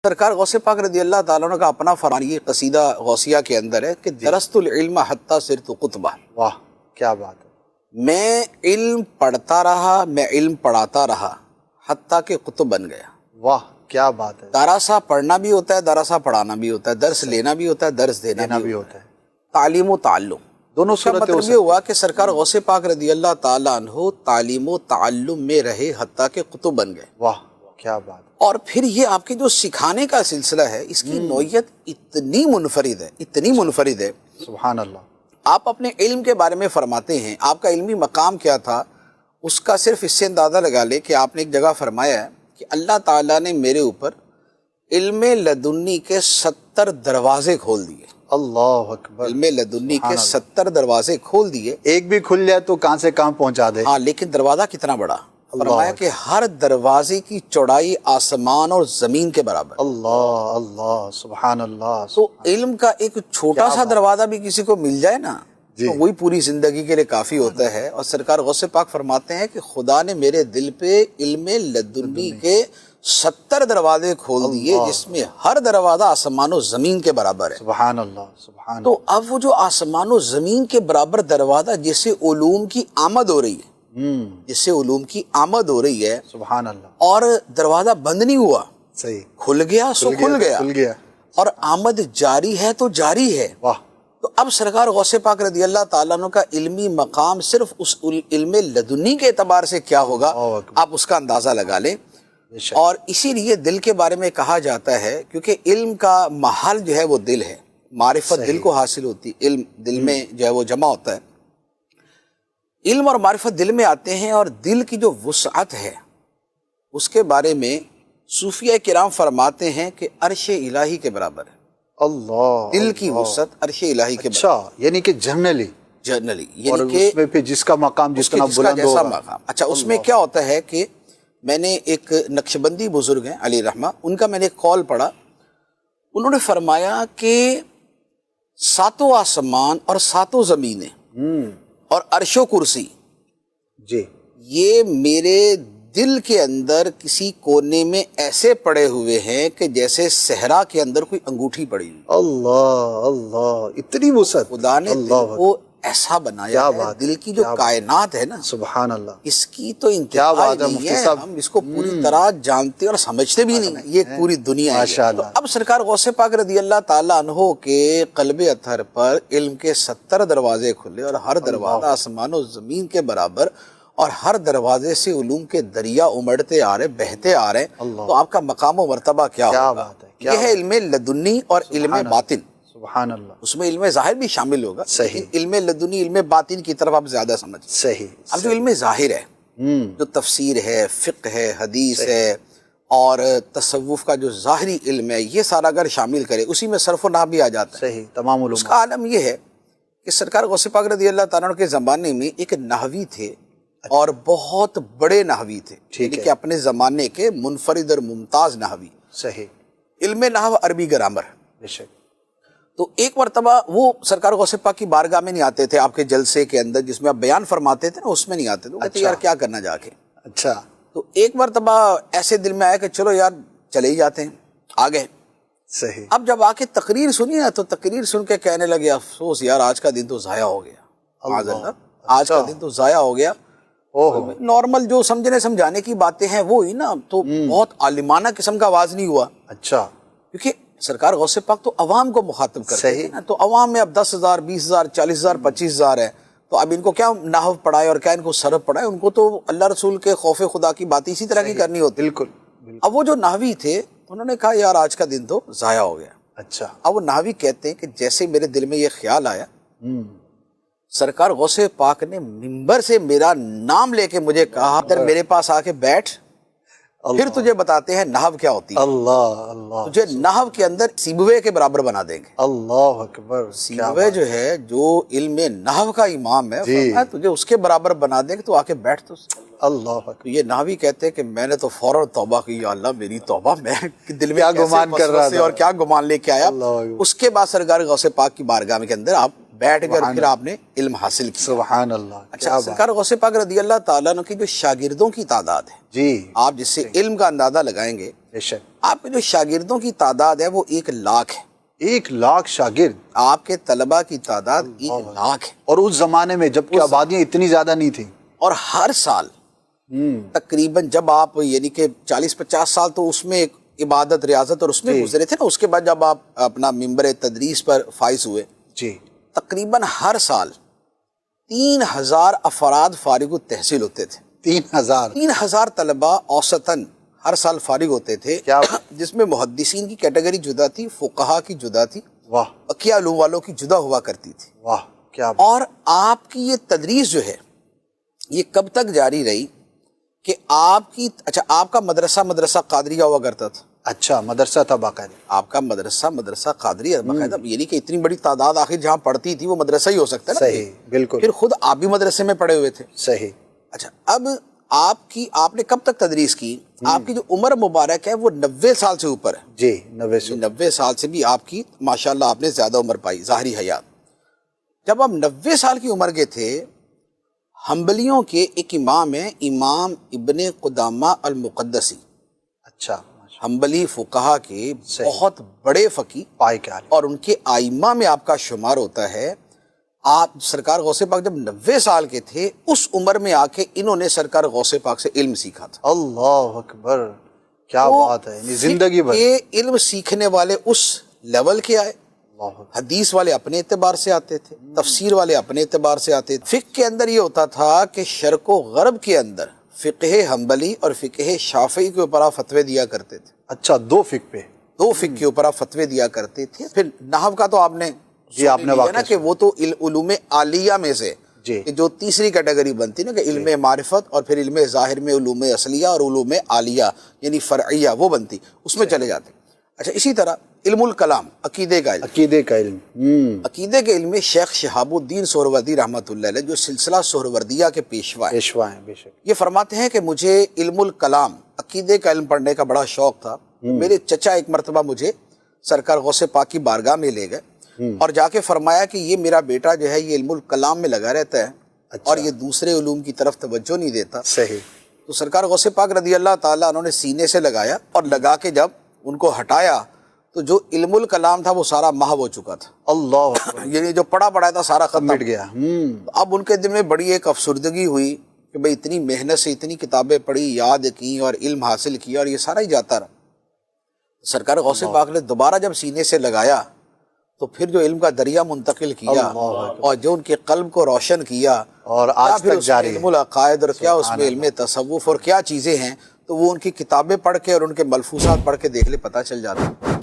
سرکار غوث پاک رضی اللہ تعالیٰ عنہ کا اپنا فرمان یہ قصیدہ غوثیہ کے اندر ہے کہ درست العلم حتی صرت قطبہ. واہ کیا بات ہے. میں علم پڑھتا رہا، میں علم پڑھاتا رہا حتیٰ کہ قطب بن گیا. واہ کیا بات ہے. دراسہ پڑھنا بھی ہوتا ہے، دراسہ پڑھانا بھی ہوتا ہے، درس لینا بھی ہوتا ہے، درس دینا بھی ہوتا ہے. تعلیم و تعلم دونوں اس کا صورتیں مطلب یہ ہوا کہ سرکار غوث پاک رضی اللہ تعالیٰ عنہ تعلیم و تعلم میں رہے حتیٰ کہ قطب بن گئے. واہ کیا بات ہے. اور پھر یہ آپ کے جو سکھانے کا سلسلہ ہے اس کی نوعیت اتنی منفرد ہے، اتنی منفرد ہے. سبحان اللہ. آپ اپنے علم کے بارے میں فرماتے ہیں، آپ کا علمی مقام کیا تھا، اس کا صرف اس سے اندازہ لگا لے کہ آپ نے ایک جگہ فرمایا ہے کہ اللہ تعالیٰ نے میرے اوپر علم لدنی کے 70 دروازے کھول دیے. اللہ اکبر. علم لدنی کے 70 دروازے کھول دیے. ایک بھی کھل جائے تو کہاں سے کہاں پہنچا دے. ہاں، لیکن دروازہ کتنا بڑا؟ فرمایا کہ ہر دروازے کی چوڑائی آسمان اور زمین کے برابر. اللہ اللہ سبحان اللہ. تو علم کا ایک چھوٹا سا دروازہ بھی کسی کو مل جائے نا تو وہی پوری زندگی کے لیے کافی ہوتا ہے. اور سرکار غوث پاک فرماتے ہیں کہ خدا نے میرے دل پہ علم لدنی کے 70 دروازے کھول دیے جس میں ہر دروازہ آسمان و زمین کے برابر ہے. سبحان اللہ سبحان. تو اب وہ جو آسمان و زمین کے برابر دروازہ جس سے علوم کی آمد ہو رہی ہے، جس سے علوم کی آمد ہو رہی ہے، سبحان اللہ، اور دروازہ بند نہیں ہوا، صحیح کھل گیا سو کھل گیا، اور آمد جاری ہے تو جاری ہے. واہ. تو اب سرکار غوث پاک رضی اللہ تعالیٰ عنہ کا علمی مقام صرف اس علم لدنی کے اعتبار سے کیا ہوگا آپ اس کا اندازہ لگا لیں. اور اسی لیے دل کے بارے میں کہا جاتا ہے کیونکہ علم کا محل جو ہے وہ دل ہے، معرفت دل کو حاصل ہوتی، علم دل میں جو ہے وہ جمع ہوتا ہے. علم اور معرفت دل میں آتے ہیں، اور دل کی جو وسعت ہے اس کے بارے میں صوفیہ کرام فرماتے ہیں کہ عرش الہی کے برابر ہے. اللہ. دل کی وسعت عرش الہی کے برابر. اچھا یعنی کہ جنرلی یعنی کہ اس میں پھر جس کا مقام جتنا بلند جیسا ہوگا. مقام. اچھا اس میں کیا ہوتا ہے کہ میں نے ایک نقشبندی بزرگ ہیں علی رحمہ، ان کا میں نے ایک قول پڑھا. انہوں نے فرمایا کہ 7 آسمان اور 7 زمینیں اور عرش و کرسی جی یہ میرے دل کے اندر کسی کونے میں ایسے پڑے ہوئے ہیں کہ جیسے صحرا کے اندر کوئی انگوٹھی پڑی ہوئی. اللہ اللہ اتنی وسعت. خدا نے دل کو ایسا بنایا ہے. دل کی جو کائنات ہے نا، سبحان اللہ، اس کی تو انتہا نہیں ہے. ہم اس کو پوری طرح جانتے اور سمجھتے بھی نہیں. یہ پوری دنیا ہے. تو اب سرکار غوث پاک رضی اللہ تعالیٰ عنہ کے قلب اطہر پر علم کے 70 دروازے کھلے، اور ہر دروازہ آسمان و زمین کے برابر، اور ہر دروازے سے علوم کے دریا امڑتے آ رہے، بہتے آ رہے. تو آپ کا مقام و مرتبہ کیا ہوگا؟ یہ ہے علم لدنی اور علم باطن. سبحان اللہ. اس میں علم ظاہر بھی شامل ہوگا. صحیح. علم لدنی علم باطن کی طرف آپ زیادہ سمجھ. صحیح. اب جو علم ظاہر ہے، جو تفسیر ہے، فقہ ہے، حدیث ہے، اور تصوف کا جو ظاہری علم ہے، یہ سارا اگر شامل کرے اسی میں صرف و نحو بھی آ جاتا ہے. صحیح. تمام علوم. اس کا عالم یہ ہے کہ سرکار غوث پاک رضی اللہ تعالیٰ عنہ کے زمانے میں ایک نحوی تھے، اور بہت بڑے نحوی تھے، یعنی کہ اپنے زمانے کے منفرد اور ممتاز نحوی. صحیح. علم نحو عربی گرامر. بے شک. تو ایک مرتبہ وہ سرکار غوث پاک کی بارگاہ میں نہیں آتے تھے، آپ کے جلسے کے اندر جس میں آپ بیان فرماتے تھے نا، اس میں نہیں آتے تھے. کہتے یار کیا کرنا جا کے. اچھا. تو ایک مرتبہ ایسے دل میں آیا کہ چلو یار چلے ہی جاتے ہیں. آ گئے. صحیح. اب جب آ کے تقریر سنی نا تو تقریر سن کے کہنے لگے افسوس یار آج کا دن تو ضائع ہو گیا. معاذ اللہ، آج کا دن تو ضائع ہو گیا. نارمل جو سمجھنے سمجھانے کی باتیں ہیں وہ ہی نا، تو بہت عالمانہ قسم کا آواز نہیں ہوا. اچھا. کیونکہ سرکار غوث پاک تو عوام کو مخاطب کرتے ہیں نا، تو عوام میں اب 10,000 20,000 40,000 25,000 ہے. تو اب ان کو کیا نحو پڑھائے اور کیا ان کو صرف پڑھائے؟ ان کو تو اللہ رسول کے خوف خدا کی باتیں اسی طرح کی کرنی ہوتی. بالکل. اب وہ جو نحوی تھے انہوں نے کہا یار آج کا دن تو ضائع ہو گیا. اچھا. اب وہ نحوی کہتے ہیں کہ جیسے میرے دل میں یہ خیال آیا، سرکار غوث پاک نے منبر سے میرا نام لے کے مجھے کہا ادھر میرے پاس آ کے بیٹھ، پھر تجھے بتاتے ہیں نحو کیا ہوتی ہے. اللہ اللہ. تجھے نحو کے اندر سیبوے کے برابر بنا دیں گے. اللہ اکبر. سیبوے جو ہے جو علم نحو کا امام ہے، فرمایا تجھے اس کے برابر بنا دیں گے، تو آ کے بیٹھ. تو اللہ اکبر. یہ نحوی کہتے ہیں کہ میں نے تو فوراً توبہ کی، یا اللہ میری توبہ، میں دل میں کیا گمان کر رہا تھا اور کیا گمان لے کے آیا. اس کے بعد سرکار غوث پاک کی بارگاہ کے اندر آپ بیٹھ کر پھر آپ نے علم حاصل کیا. سبحان اللہ. اچھا، سرکار غوث پاک رضی اللہ تعالیٰ عنہ کی جو شاگردوں کی تعداد ہے، جی، آپ جس سے علم کا اندازہ لگائیں گے، بے شک آپ کے جو شاگردوں کی تعداد ہے وہ 1,00,000 ہے. 1,00,000 شاگرد. آپ کے طلبہ کی تعداد 1,00,000 ہے. اور اس زمانے میں جب کہ آبادیاں اتنی زیادہ نہیں تھیں. اور ہر سال تقریباً جب آپ یعنی کہ 40-50 سال تو اس میں ایک عبادت ریاضت اور اس میں گزرے تھے نا، اس کے بعد جب آپ اپنا ممبر تدریس پر فائز ہوئے، جی تقریباً ہر سال 3,000 افراد فارغ التحصیل ہوتے تھے. 3,000 طلبہ اوسطاً ہر سال فارغ ہوتے تھے، جس میں محدثین کی کیٹیگری جدا تھی، فقہا کی جدا تھی، واہ بقیہ علوم والوں کی جدا ہوا کرتی تھی. واہ کیا اور آپ کی یہ تدریس جو ہے یہ کب تک جاری رہی کہ آپ کا مدرسہ قادریہ ہوا کرتا تھا. اچھا مدرسہ تھا باقاعدہ. آپ کا مدرسہ قادریہ باقاعدہ، یعنی کہ اتنی بڑی تعداد آخر جہاں پڑھتی تھی وہ مدرسہ ہی ہو سکتا ہے نا. صحیح بالکل. پھر خود آپ بھی مدرسے میں پڑھے ہوئے تھے. صحیح. اچھا اب آپ نے کب تک تدریس کی؟ آپ کی جو عمر مبارک ہے وہ 90 سال سے اوپر ہے. جی 90 سال سے بھی آپ کی ماشاءاللہ آپ نے زیادہ عمر پائی ظاہری حیات. جب آپ 90 سال کی عمر کے تھے، حنبلیوں کے ایک امام ہیں، امام ابن قدامہ المقدسی. اچھا حنبلی فقہا کے بہت بڑے فقی پائے کے عالم، اور ان کے ائمہ میں آپ کا شمار ہوتا ہے. آپ سرکار غوث پاک جب 90 سال کے تھے، اس عمر میں آ کے انہوں نے سرکار غوث پاک سے علم سیکھا تھا. اللہ اکبر کیا بات ہے. یعنی زندگی بھر یہ علم سیکھنے والے اس لیول کے آئے. حدیث والے اپنے اعتبار سے آتے تھے، تفسیر والے اپنے اعتبار سے آتے تھے. فقہ کے اندر یہ ہوتا تھا کہ شرق و غرب کے اندر فقہ حنبلی اور فقہ شافعی کے اوپر آپ فتوے دیا کرتے تھے. اچھا دو فقہ کے اوپر آپ فتوے دیا کرتے تھے. پھر نحو کا تو آپ نے نا کہ وہ تو علوم عالیہ میں سے کہ جو تیسری کیٹیگری بنتی نا کہ علم معرفت اور پھر علم ظاہر میں علوم اصلیہ اور علوم عالیہ یعنی فرعیہ وہ بنتی، اس میں چلے جاتے. اچھا اسی طرح علم الکلام، عقیدے کا علم. عقیدے کے علم میں شیخ شہاب الدین سہروردی رحمۃ اللہ علیہ جو سلسلہ سہروردیہ کے پیشوا ہیں، بے شک، یہ فرماتے ہیں کہ مجھے علم الکلام عقیدے کا علم پڑھنے کا بڑا شوق تھا. میرے چچا ایک مرتبہ مجھے سرکار غوث پاک کی بارگاہ میں لے گئے اور جا کے فرمایا کہ یہ میرا بیٹا جو ہے یہ علم الکلام میں لگا رہتا ہے اور یہ دوسرے علوم کی طرف توجہ نہیں دیتا. صحیح. تو سرکار غوث پاک رضی اللہ تعالیٰ انہوں نے سینے سے لگایا اور لگا کے جب ان کو ہٹایا تو جو علم الکلام تھا وہ سارا محو ہو چکا تھا. اللہ یعنی جو پڑھا تھا سارا ختم مٹ گیا. اب ان کے دل میں بڑی ایک افسردگی ہوئی کہ بھئی اتنی محنت سے اتنی کتابیں پڑھی، یاد کی اور علم حاصل کیا اور یہ سارا ہی جاتا رہا. سرکار غوث پاک نے دوبارہ جب سینے سے لگایا تو پھر جو علم کا دریا منتقل کیا اور جو ان کے قلب کو روشن کیا اور آج تک جاری علم العقائد اور کیا اس میں علم تصوف اور کیا چیزیں ہیں، تو وہ ان کی کتابیں پڑھ کے اور ان کے ملفوظات پڑھ کے دیکھ لے پتہ چل جاتا.